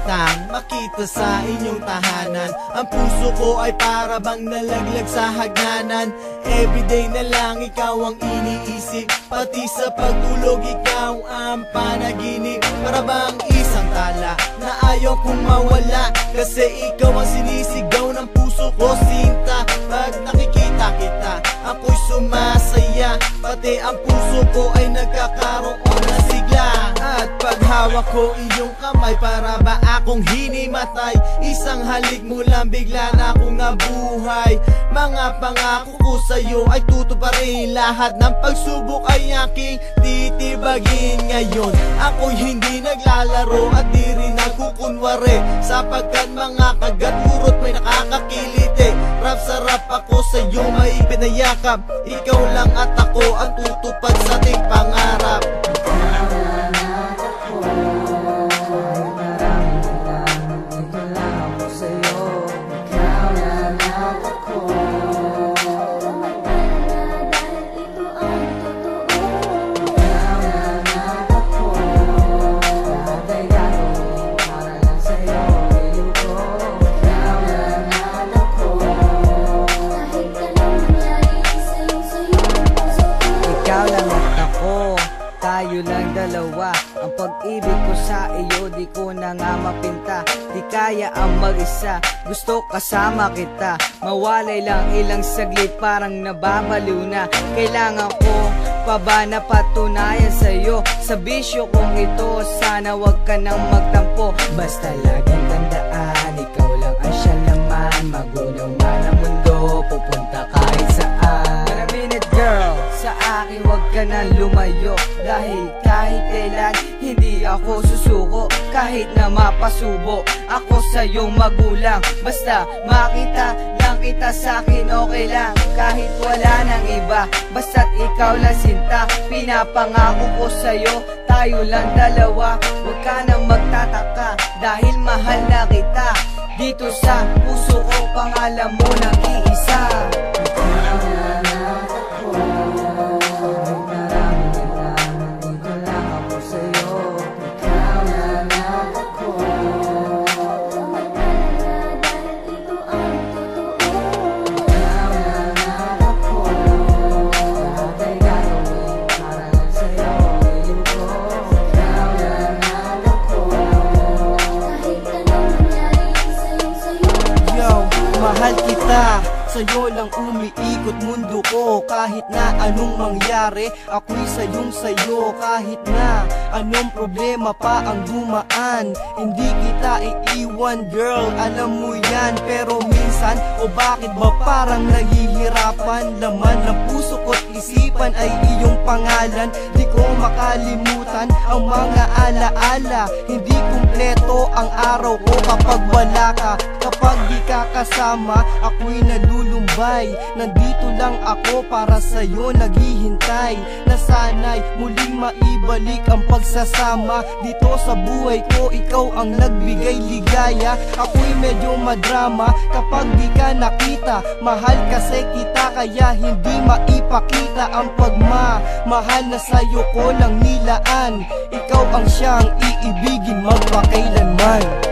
kitang makita sa inyong tahanan. Ang puso ko ay para bang nalaglag sa hagnanan. Everyday na lang ikaw ang iniisip, pati sa pagtulog ikaw ang panaginip. Para bang isang tala na ayaw kong mawala, kasi ikaw ang sinisigaw ng puso ko, sinta. Pag nakikita kita, ako'y sumasaya, pati ang puso ko ay nagkakaroon ng sigla. At paghawak ko iyong kamay, para ba akong hinimatay? Isang halik mo lang bigla na akong nabuhay. Mga pangako ko sa'yo ay tutuparin, lahat ng pagsubok ay aking titibagin. Ngayon ako'y hindi naglalaro at di rin nagkukunwari, sapagkat mga kagat-urot may nakakakiliti. Rap sa rap ako sa'yo may pinayakap, ikaw lang at ako ang tutupad sa ating pangarap. Tayo lang dalawa, ang pag-ibig ko sa iyo di ko na nga mapinta. Di kaya ang mag-isa, gusto kasama kita. Mawalay lang ilang saglit, parang nababaliw na. Kailangan ko pa ba na patunayan sa'yo? Sa bisyo kong ito, sana wag ka nang magtampo. Basta laging tandaan, ikaw lang ang siya naman. Magunaw man ang mundo, pupunta kahit saan. Wait a minute girl, sa akin wag ka na lumayo, dahil kahit kailan hindi ako susuko. Kahit na mapasubo ako sa iyong magulang, basta makita lang kita sa'kin okay lang. Kahit wala nang iba, basta't ikaw lang sinta. Pinapangako ko sa'yo, tayo lang dalawa. Huwag ka nang magtataka, dahil mahal na kita. Dito sa puso ko, pangalan mo nag-iisa. Mahal kita, sa'yo lang umiikot mundo ko. Kahit na anong mangyari, ako'y sayo. Kahit na anong problema pa ang dumaan, hindi kita iiwan girl, alam mo yan. Pero minsan, o bakit ba parang nahihirapan? Laman ng puso ko't isipan ay iyong pangalan. Di ko makalimutan ang mga alaala. Hindi kumpleto ang araw ko kapag wala ka. Kapag di ka kasama, ako'y nalulumbay. Nandito lang ako para sa'yo naghihintay, na sana'y muling maibalik ang pagsasama. Dito sa buhay ko, ikaw ang nagbigay ligaya. Ako'y medyo madrama kapag di ka nakita. Mahal kasi kita, kaya hindi maipakita ang pagmamahal na sa'yo ko lang nilaan. Ikaw ang siyang iibigin magpakailanman.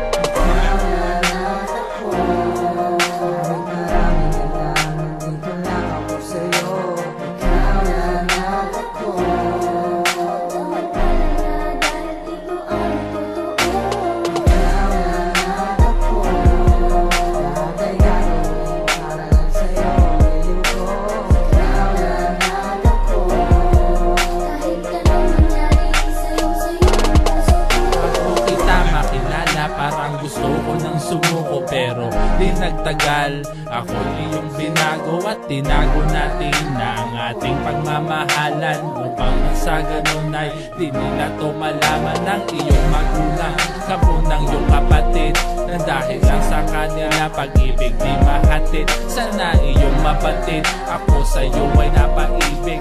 Parang gusto ko nang sumuko, pero di nagtagal. Ako iyong binago at tinago natin na ang ating pagmamahalan, upang sa ganun ay di nila to malaman ng iyong magulang, kapo ng iyong kapatid, na dahil lang sa kanila pag-ibig di mahatid. Sana iyong mapatid, ako sa'yo ay napaibig.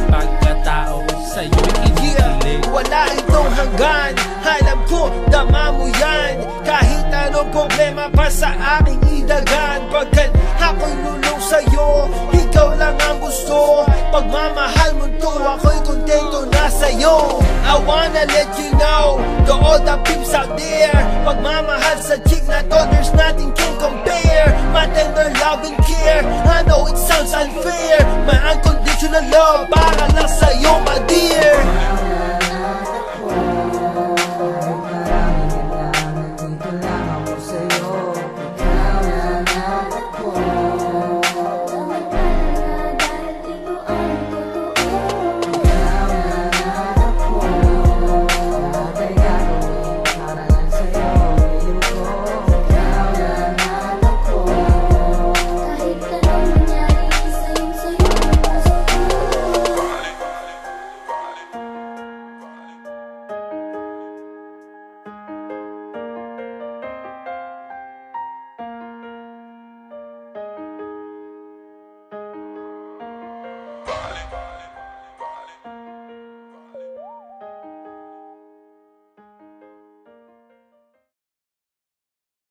Pagkatao sa'yo'y kinikilig. Wala itong hanggan, alam ko dama mo yan. Kahit anong problema pa sa aking idagan, pagkat ako'y lulong sa'yo, ikaw lang ang gusto. Pagmamahal mo to, ako'y kontento na sa'yo. I wanna wanna let you know, to all the peeps out there, pagmamahal sa chick na to, there's nothing can compare. My tender love and care, I know it sounds unfair, my unconditional love para lang sa'yo, my dear.